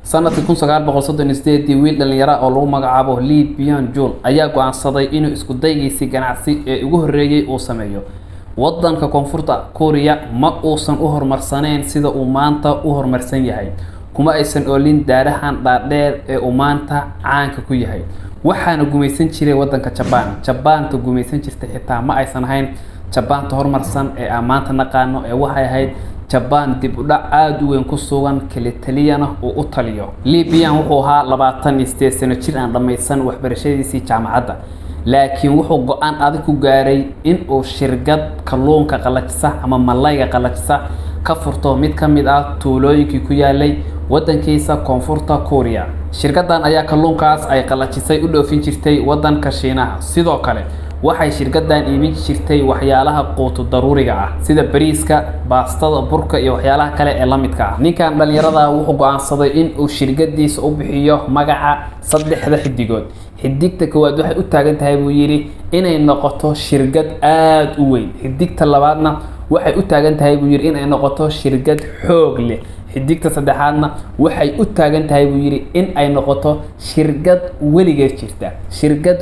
sanadkii 1938 wiil dhalinyaro oo lagu magacaabo Lee Byung-chul ayaa go'aansaday inuu isku daygiisa ganacsi ee ugu horeeyay uu sameeyo wadanka koonfurta Korea ma uusan u horumarsaneen sida uu maanta u horumarsan yahay kuma aysan oolin daarahan dhaadheer ee uu maanta caanka ku yahay waxaana gumaysan jiray wadanka Japan ta gumaysan jirtay xitaa ma aysan ahayn Japan ta horumarsan ee aan maanta naqaano ee waxay ahayd Japan dib u dhac aad u weyn ku sugan kale taliyana oo u taliyo Lee Byung wuxuu ahaa 28 sano jir aan dhamaysan waxbarashadiisii jaamacadda laakiin wuxuu go'aan adag ku gaaray in uu shirkad kalluunka qalajisa ama malayga qalajisa ka furto mid ka mid ah tuulooyinkii ku yaalay wadankiisa koonfurta Korea shirkadan ayaa kalluunkaas ay qalajisay u dhoofin jirtay wadanka Shiinaha sidoo kale waxay shirkadan iibin jirtay waxyaalaha quutu daruuriga ah sida bariiska baastada burka iyo waxyaalaha kale ee la midka ah ninkan dhalinyarada wuxuu go'aansaday in uu shirkadiisa u bixiyo magaca saddexda xidigood xidigta koowaad waxay u taagan tahay buu yiri inay noqoto shirkad aad u weyn xidigta labaadna waxay u taagan tahay buu yiri inay noqoto shirkad xoog leh xidigta saddexaadna waxay u taagan tahay buu yiri in ay noqoto shirkad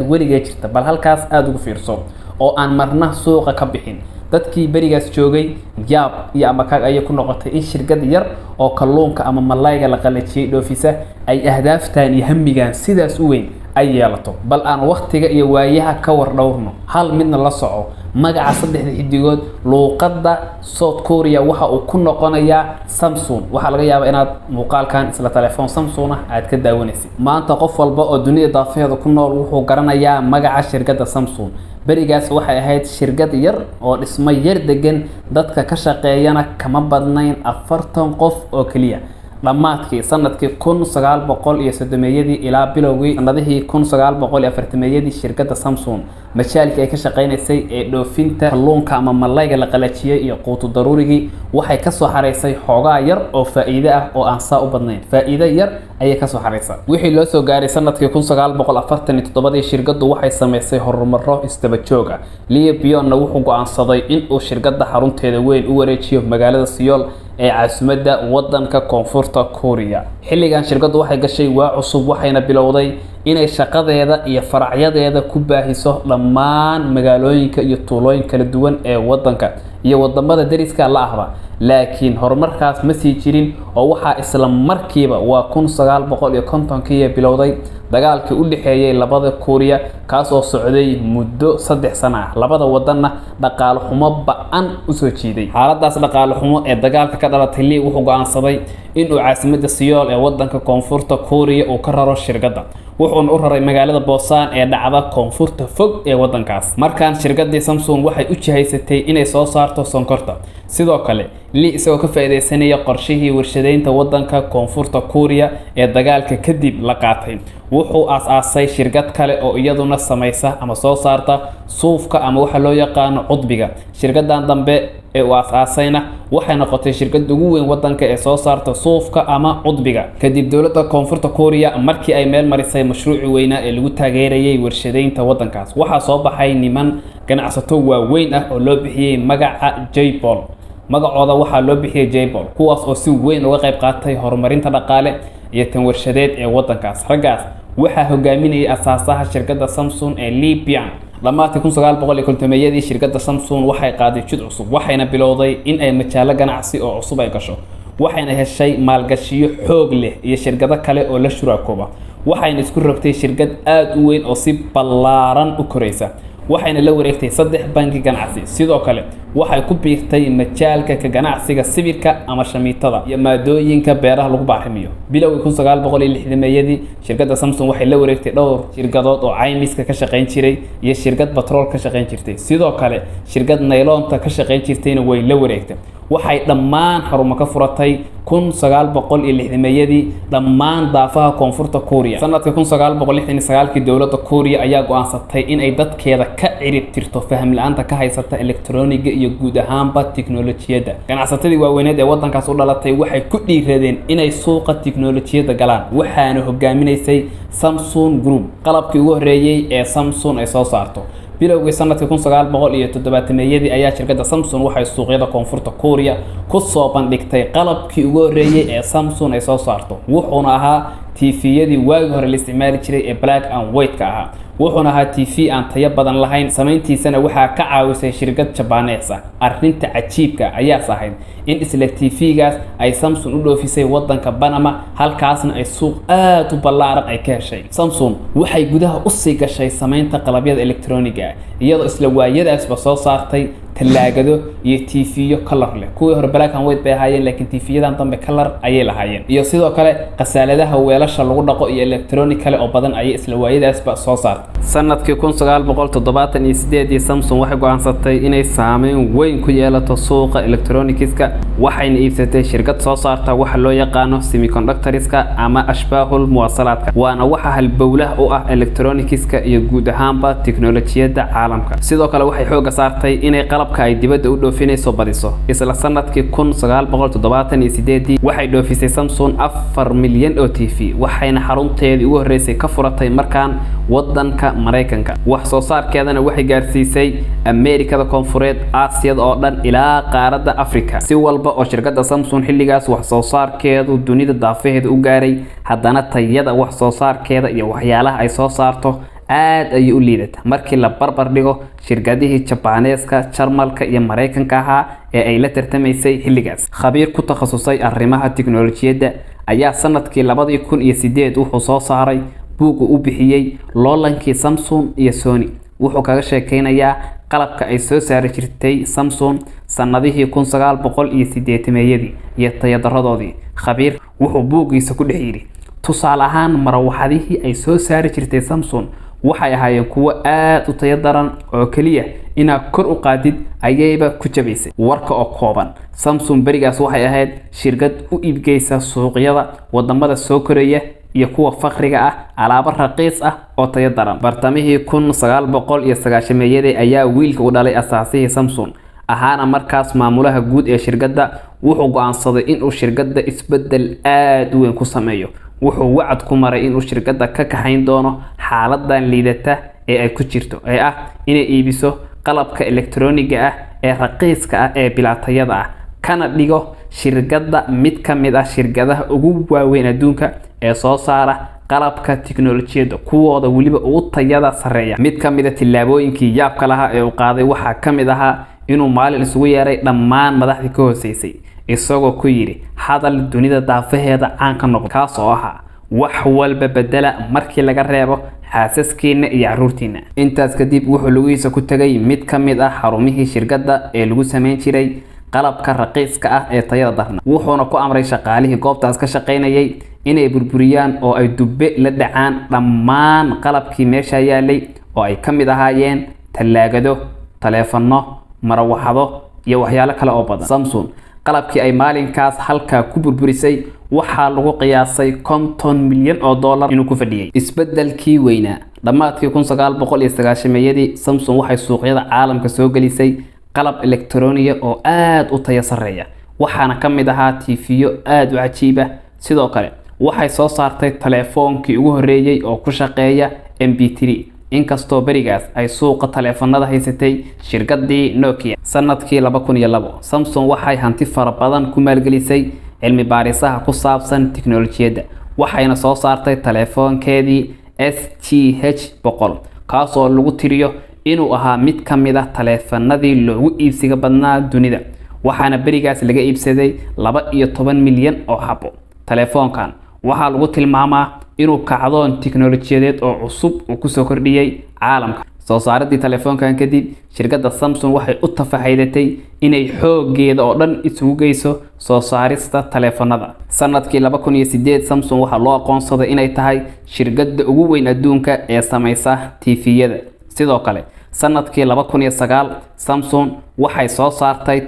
weligeed jirta bal halkaas aad ugu fiirso oo aan marna suuqa ka bixin dadkii barigaas joogay yaab iyo amakaag ay ku noqotay in shirkad yar oo kalluunka ama malayga la qalajiyay dhoofisa ay ahdaaftaan iyo hamigaan sidaas u weyn ay yeelato bal aan waqtiga iyo waayaha ka war dhowrno hal midna la soco magaca saddexda xidigood luuqadda South Korea waxa uu ku noqonayaa Samsung waxa laga yaabaa inaad muuqaalkan isla telefoon Samsung ah aad ka daawanaysid maanta qof walba oo dunida daafeeda ku nool wuxuu garanayaa magaca shirkadda Samsung barigaas waxay ahayd shirkad yar oo dhismo yar degan dadka ka shaqeeyana kama badnayn 40 qof oo kaliya dhamaadkii sanadkii 1930 ilaa bilowgii sanadihii 1940 shirkadda Samsung mashaalkii ay ka shaqeynaysay ee dhoofinta kalluunka ama malayga la qalajiyay iyo quutu daruurigii waxay ka soo xareysay xoogaa yar oo faa'iido ah oo aan saa u badnayn faa'iido yar ayay ka soo xareysay wixii loo soo gaaray sanadkii 1947 shirkaddu waxay sameysay horumaro istaba joog ah Lee Byung wuxuu go'aansaday in uu shirkadda xarunteeda weyn u wareejiyo magaalada Seoul ee caasimadda wadanka koonfurta Korea xilligan shirkaddu waxay gashay waa cusub waxayna bilowday inay shaqadeeda iyo faracyadeeda ku baahiso dhammaan magaalooyinka iyo tuulooyin kala duwan ee wadanka iyo wadamada dariska la ahba laakiin horumarkaas ma sii jirin oo waxa isla markiiba waa 1950kii bilowday dagaalkii u dhaxeeyay labada Korea kaas oo socday muddo 3 sano ah labada wadanna dhaqaale xumo ba'an u soo jiiday xaaladaas dhaqaale xumo ee dagaalka ka dhalatay Lee wuxuu go'aansaday in uu caasimadda Seoul ee wadanka koonfurta Korea uu ka raro shirkadda wuxuuna u raray magaalada Busan ee dhacda koonfurta fog ee wadankaas markaan shirkadda Samsung waxay u jihaysatay inay soo saarto sonkorta sidoo kale Lee isagoo ka faa'iideysanaya qorshihii warshadeynta wadanka koonfurta Korea ee dagaalka kadib la qaatay wuxuu aas-aasay shirkad kale oo iyaduna samaysa ama soo saarta suufka ama waxa loo yaqaan cudbiga shirkadan dambe ee uu aas-aasayna waxay noqotay shirkad ugu weyn wadanka ee soo saarta suufka ama cudbiga kadib dawladda koonfurta Korea markii ay meel marisay mashruuci weyna ee lagu taageerayay warshadeynta wadankaas waxa soo baxay niman ganacsato waaweyn ah oo loo bixiyay magaca Jaipol magacooda waxa loo bixiyay Jaipol kuwaas oo si weyn uga qayb qaatay horumarinta dhaqaale iyo tan warshadeed ee wadankaas ragaas waxa hogaaminayay asaasaha shirkadda Samsung ee Lee Byung dhamaadkii 1950 shirkadda Samsung waxay qaaday jid cusub waxayna bilowday in ay majaalo ganacsi oo cusub ay gasho waxayna heshay maalgashiyo xoog leh iyo shirkado kale oo la shuraakooba waxayna isku rogtay shirkad aad u weyn oo si ballaaran u koraysa waxayna la wareegtay 3 bangi ganacsi sidoo kale waxay ku biirtay majaalka ka ganacsiga sawirka ama shamiitada iyo maadooyinka beeraha lagu baarimiyo bilowgii 1960 shirkadda Samsung waxay la wareegtay dhowr shirkadood oo caymiska ka shaqeyn jiray iyo shirkad batrool ka shaqeyn jirtay sidoo kale shirkad naylonta ka shaqeyn jirtayna way la wareegtay waxay dhammaan xarumo ka furatay 1960 dhammaan daafaha koonfurta Korea sanadkii 1969 dawladda Korea ayaa go'aansatay in ay dadkeeda ka cirib tirto faham la'aanta ka haysata elektarooniga iyo guud ahaanba tiknoolajiyada ganacsatadii waaweyneed ee wadankaas u dhalatay waxay ku dhiiradeen inay suuqa tiknoolajiyada galaan waxaana hogaaminaysay Samsung Group qalabkii ugu horeeyay ee Samsung ay soo saarto bilowgii sanadkii 1970 ayaa shirkadda Samsung waxay suuqyada koonfurta Korea ku soo bandhigtay qalabkii ugu horeeyay ee Samsung ay soo saarto wuxuuna ahaa TV-yadii waagi hore la isticmaali jiray ee black and white ka ahaa wuxuuna ahaa TV aan tayo badan lahayn samayntiisana waxaa ka caawisay shirkad Japanese ah arrinta cajiibka ayaa ahayd in isla TV-gaas ay Samsung u dhoofisay wadanka Panama halkaasna ay suuq aad u ballaaran ay ka heshay Samsung waxay gudaha u sii gashay samaynta qalabyada elektarooniga iyadoo isla waayadaasba soo saartay talaagado iyo TV-yo color leh kuwii hore black and white bay ahaayeen laakiin TV-yadan dambe color ayay lahaayeen iyo sidoo kale qasaaladaha weelasha lagu dhaqo iyo elektaroonig kale oo badan ayay isla waayadaasba soo saartay sanadkii 1978 Samsung waxay go'aansatay inay saameyn weyn ku yeelato suuqa elektaroonikiska waxayna iibsatay shirkad soo saarta waxa loo yaqaan semiconductorska ama ashbaahul muwaasalaadka waana waxa halbowlaha u ah elektaroonikiska iyo guud ahaanba tiknoolajiyada caalamka sidoo kale waxay xoog saartay inay qalabka ay dibadda u dhoofinayso badiso isla sanadkii 1978 waxay dhoofisay Samsung 4 milyan oo TV waxayna xarunteedii ugu horeysay ka furatay markaan wadanka Mareykanka wax soo saarkeedana waxay gaarsiisay Ameerikada Koonfureed Aasiyada oo dhan ilaa qaaradda Afrika si walba oo shirkadda Samsung xilligaas wax soo saarkeedu dunida daafaheeda u gaaray haddana tayada wax soo saarkeeda iyo waxyaalaha ay soo saarto aad ay u liidata markii la barbar dhigo shirkadihii Japaneeska Jarmalka iyo Mareykanka ahaa ee ay la tartamaysay xilligaas khabiir ku takhasusay arrimaha tiknoolajiyada ayaa sanadkii 2008 wuxuu soo saaray buug u bixiyay loolankii Samsung iyo Sony wuxuu kaga sheekeynayaa qalabka ay soo saari jirtay Samsung sanadihii 1980 iyo tayadaradoodii khabiir wuxuu buugiisa ku dhexyiri tusaale ahaan marawaxadihii ay soo saari jirtay Samsung waxay ahaayeen kuwa aad u tayo daran oo kaliya ina kor u qaadid ayayba ku jabaysay warka oo kooban Samsung barigaas waxay ahayd shirkad u iibgeysa suuqyada wadamada soo koraya iyo kuwa faqriga ah alaabo raqiis ah oo tayo daran bartamihii 1990 ayaa wiilka u dhalay asaasihii Samsung ahaana markaas maamulaha guud ee shirkadda wuxuu go'aansaday in uu shirkadda isbedel aad u weyn ku sameeyo wuxuu wacd ku maray in uu shirkadda ka kaxayn doono xaaladan liidata ee ay ku jirto ee ah inay iibiso qalabka elektarooniga ah ee raqiiska ah ee bilaatayada ah kana dhigo shirkadda mid ka mid ah shirkadaha ugu waaweyn adduunka ee soo saara qalabka tiknoolajiyada kuwooda waliba ugu tayada sareeya mid ka mid ah tilaabooyinkii yaabka lahaa ee uu qaaday waxa ka mid ahaa inuu maalin isugu yeeray dhammaan madaxdii ka hooseysay isagoo ku yiri hadal dunida daafaheeda caan ka noqdo kaas oo ahaa wax walba bedela markii laga reebo xaasaskiina iyo caruurtiina intaas kadib wuxuu lugihiisa ku tagay mid ka mid ah xarumihii shirkadda ee lagu sameyn jiray qalabka raqiiska ah ee tayada darna wuxuuna ku amray shaqaalihii goobtaas ka shaqeynayay inay burburiyaan oo ay dubbe la dhacaan dhammaan qalabkii meesha yaalay oo ay ka mid ahaayeen talaagado taleefano marawaxado iyo waxyaalo kale oo badan Samsung qalabkii ay maalinkaas halka ku burburisay waxaa lagu qiyaasay $50 milyan inuu ku fadhiyay isbedelkii weynaa dhamaadkii 1990 Samsung waxay suuqyada caalamka soo gelisay qalab elektarooniga oo aad u tayo sareeya waxaana ka mid ahaa TV-yo aad u cajiib ah sidoo kale waxay soo saartay taleefoonkii ugu horeeyay oo ku shaqeeya MP3 inkastoo barigaas ay suuqa taleefanada haysatay shirkaddii Nokia sanadkii 2002 Samsung waxay hanti fara badan ku maalgelisay cilmi baarisaha ku saabsan tiknoolajiyada waxayna soo saartay taleefoonkeedii SGH100 kaas oo lagu tiriyo inuu ahaa mid ka mid ah taleefanadii loogu iibsiga badnaa dunida waxaana barigaas laga iibsaday 12 milyan oo xabo taleefoonkan waxaa lagu tilmaamaa inuu kacdoon tiknoolajiyadeed oo cusub uu ku soo kordhiyay caalamka soo saaridii taleefoonkan kadib shirkadda Samsung waxay u tafahaydatay inay xooggeeda oo dhan isugu geyso soo saarista taleefanada sanadkii 2008 Samsung waxa loo aqoonsaday inay tahay shirkadda ugu weyn adduunka ee samaysa TV-yada sidoo kale sanadkii 2009 Samsung waxay soo saartay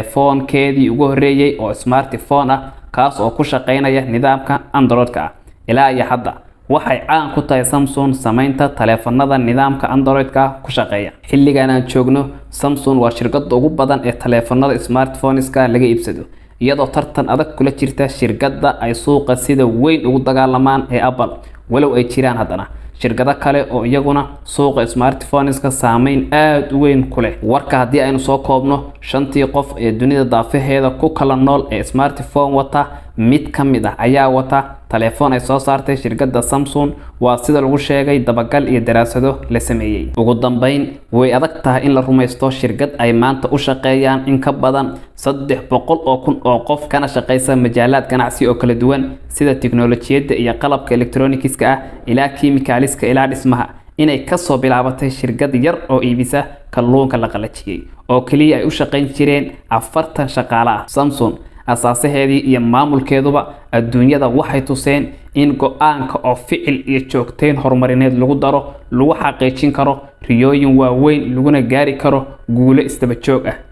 taleefoonkeedii ugu horeeyay oo smartphone ah kaas oo ku shaqeynaya nidaamka Android-ka ilaa iyo hadda waxay caan ku tahay Samsung samaynta taleefanada nidaamka Android-ka ku shaqeeya xilligan aan joogno Samsung waa shirkadda ugu badan ee taleefanada smartphones-ka laga iibsado iyadoo tartan adag kula jirta shirkadda ay suuqa sida weyn ugu dagaalamaan ee Apple walow ay jiraan haddana shirkado kale oo iyaguna suuqa smartphoneska saameyn aad u weyn ku leh. Warka haddii aynu soo koobno, shantii qof ee dunida daafaheeda ku kala nool ee smartphone wata mid ka mid ah ayaa wata telefoon ay soo saartay shirkadda Samsung, waa sida lagu sheegay dabagal iyo daraasado la sameeyay. Ugu dambeyn, way adag tahay in la rumaysto shirkad ay maanta u shaqeeyaan in ka badan 300,000 oo qof kana shaqeysa majaalaad ganacsi oo kala duwan sida tiknoolajiyadda iyo qalabka electronicska ah ilaa kiimikaaliska ilaa dhismaha, inay ka soo bilaabatay shirkad yar oo iibisa kalluunka la qalajiyay oo kaliya ay u shaqeyn jireen 40 shaqaale ah. Samsung asaasaheedii iyo maamulkeeduba adduunyada waxay tuseen in go'aanka oo ficil iyo joogteyn horumarineed lagu daro lagu xaqiijin karo riyooyin waaweyn laguna gaari karo guulo isdaba joog ah.